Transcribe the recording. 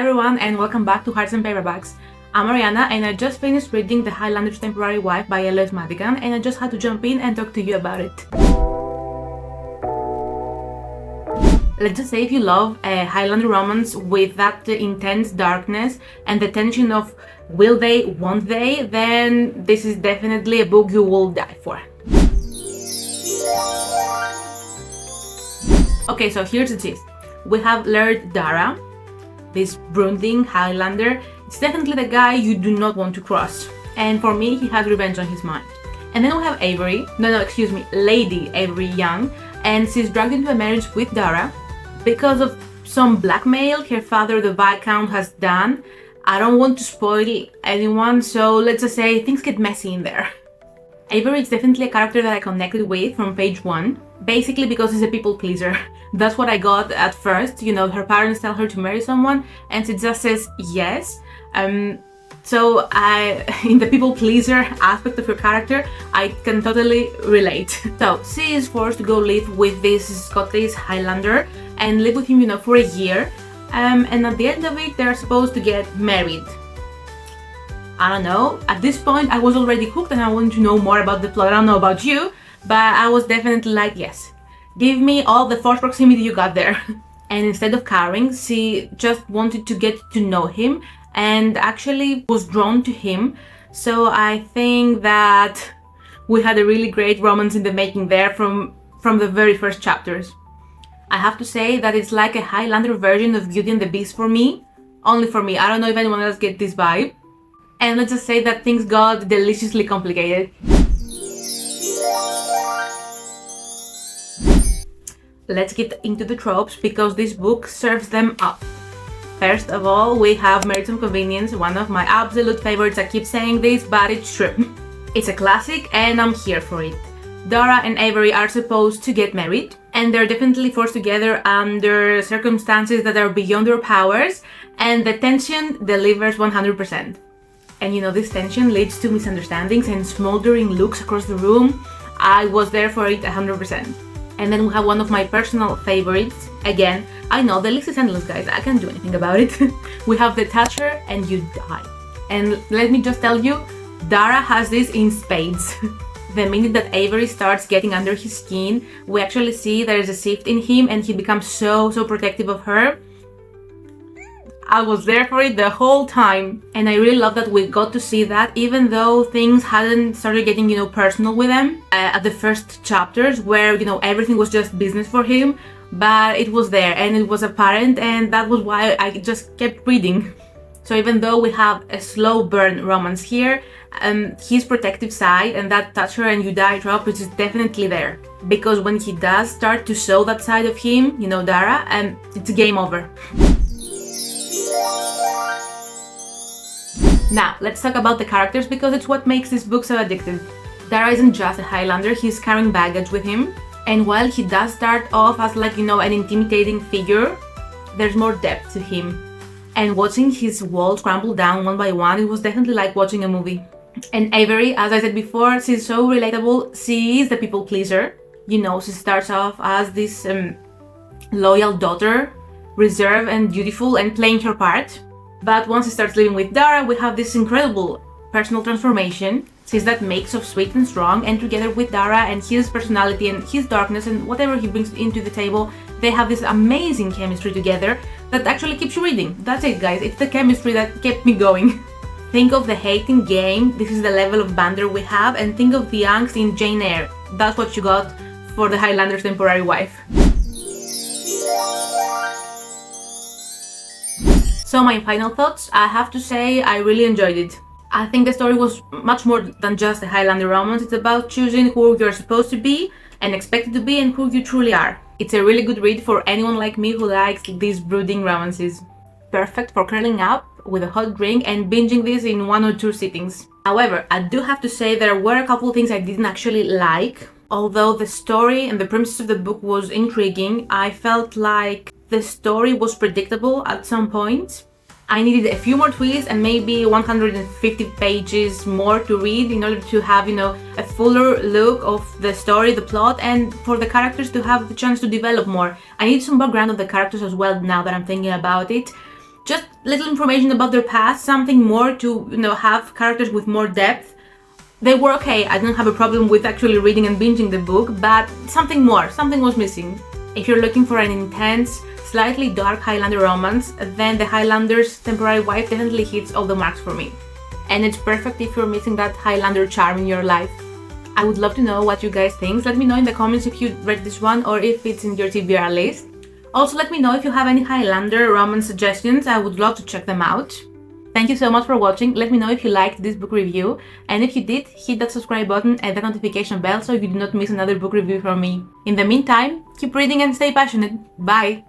everyone and welcome back to Hearts Paperbacks. I'm Marianna and I just finished reading The Highlander's Temporary Wife by L.S. Madigan and I just had to jump in and talk to you about it. Let's just say if you love a Highlander romance with that intense darkness and the tension of will they, won't they, then this is definitely a book you will die for. Okay, so here's the gist. We have Laird Dara, this brooding Highlander. It's definitely the guy you do not want to cross. And for me, he has revenge on his mind. And then we have Lady Avery Young, and she's dragged into a marriage with Dara because of some blackmail her father, the Viscount, has done. I don't want to spoil anyone, so let's just say things get messy in there. Avery is definitely a character that I connected with from page 1, basically because he's a people pleaser. That's what I got at first. You know, her parents tell her to marry someone and she just says yes. So in the people pleaser aspect of her character, I can totally relate. So she is forced to go live with this Scottish Highlander and live with him, for a year. And at the end of it, they're supposed to get married. I don't know. At this point, I was already hooked and I wanted to know more about the plot. I don't know about you, but I was definitely like, yes, give me all the force proximity you got there. And instead of cowering, she just wanted to get to know him and actually was drawn to him. So I think that we had a really great romance in the making there from the very first chapters. I have to say that it's like a Highlander version of Beauty and the Beast for me. Only for me. I don't know if anyone else gets this vibe. And let's just say that things got deliciously complicated. Let's get into the tropes because this book serves them up. First of all, we have Marriage of Convenience, one of my absolute favorites. I keep saying this, but it's true. It's a classic and I'm here for it. Dara and Avery are supposed to get married and they're definitely forced together under circumstances that are beyond their powers, and the tension delivers 100%. And this tension leads to misunderstandings and smoldering looks across the room. I was there for it 100%. And then we have one of my personal favorites. Again, I know the list is endless, guys. I can't do anything about it. We have the Toucher and You Die. And let me just tell you, Dara has this in spades. The minute that Avery starts getting under his skin, we actually see there is a shift in him and he becomes so protective of her. I was there for it the whole time, and I really love that we got to see that even though things hadn't started getting, personal with them at the first chapters where, everything was just business for him, but it was there and it was apparent, and that was why I just kept reading. So even though we have a slow burn romance here, his protective side and that Toucher and You Die trope is definitely there. Because when he does start to show that side of him, Dara, it's game over. Now, let's talk about the characters because it's what makes this book so addictive. Dara isn't just a Highlander, he's carrying baggage with him. And while he does start off as an intimidating figure, there's more depth to him. And watching his walls crumble down one by one, it was definitely like watching a movie. And Avery, as I said before, she's so relatable. She is the people pleaser. She starts off as this loyal daughter, reserved and beautiful and playing her part. But once he starts living with Dara, we have this incredible personal transformation. She's that mix of sweet and strong, and together with Dara and his personality and his darkness and whatever he brings into the table, they have this amazing chemistry together that actually keeps you reading. That's it, guys. It's the chemistry that kept me going. Think of the hating game. This is the level of banter we have, and think of the angst in Jane Eyre. That's what you got for the Highlander's Temporary Wife. So my final thoughts, I have to say I really enjoyed it. I think the story was much more than just a Highlander romance. It's about choosing who you're supposed to be and expected to be and who you truly are. It's a really good read for anyone like me who likes these brooding romances. Perfect for curling up with a hot drink and binging this in 1 or 2 sittings. However, I do have to say there were a couple of things I didn't actually like. Although the story and the premise of the book was intriguing, I felt like the story was predictable at some points. I needed a few more twists and maybe 150 pages more to read in order to have, a fuller look of the story, the plot, and for the characters to have the chance to develop more. I need some background of the characters as well now that I'm thinking about it. Just little information about their past, something more to, have characters with more depth. They were okay. I didn't have a problem with actually reading and binging the book, but something was missing. If you're looking for an intense, slightly dark Highlander romance, then the Highlander's temporary wife definitely hits all the marks for me. And it's perfect if you're missing that Highlander charm in your life. I would love to know what you guys think. Let me know in the comments if you read this one or if it's in your TBR list. Also, let me know if you have any Highlander romance suggestions. I would love to check them out. Thank you so much for watching. Let me know if you liked this book review, and if you did, hit that subscribe button and that notification bell so you do not miss another book review from me. In the meantime, keep reading and stay passionate. Bye!